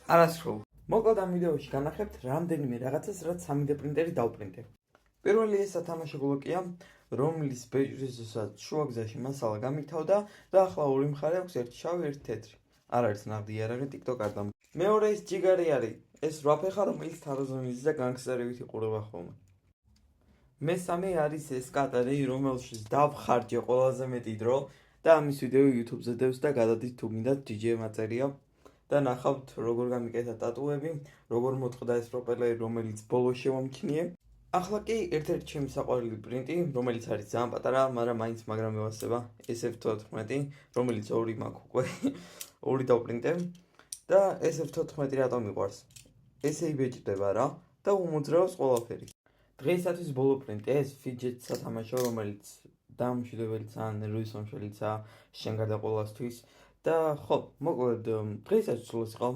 არასრულ. მოკლედ ამ ვიდეოში განახებთ რამდენიმე რაღაცას, რაც 3D პრინტერი დავპრინტე. პირველი ეს სათამაშო ბლოკია, რომლის ბეჭდვისას შუაგზაში მასალა გამითავდა და ახლა ორი მხარე აქვს, ერთი შავი, ერთი თეთრი. არ არის ნაღდი, არ არის TikTok-არდამ. მეორე ის ჯიგარი არის, ეს 8 ფეხა, რომელიც თარაზონიძე და განგსტერებით იყურება ხოლმე. მესამე არის ეს კატარი, რომელშიც დავხარჯე ყველაზე მეტი დრო და ამის ვიდეო YouTube-ზე დევს და გადადით თუ გინდათ DJ მაწერია და ნახავთ როგორ გამიკეთა ტატუები, როგორ მოწყდა ეს პროპელერი, რომელიც ბოლოს შევამჩნიე. ახლა კი ერთ-ერთი ჩემი საყვარელი პრინტი, რომელიც არის ძალიან პატარა, მაგრამ მაინც მაგრამ მევასება, SF14, რომელიც ორი მაქვს უკვე, ორი დავპრინტე და SF14 რატომ მიყვარს? ესე იბეჭდება რა და უმოძრაობს ყველაფერი. დღეისათვის ბოლო პრინტი ეს ფიჯეტ სათამაშო, რომელიც დამშვიდობელი ძალიან ნერვის მომშველიცაა შენ გარდა ყველასთვის და ხო, მოკლედ დღეისათვის სულ ეს იყო.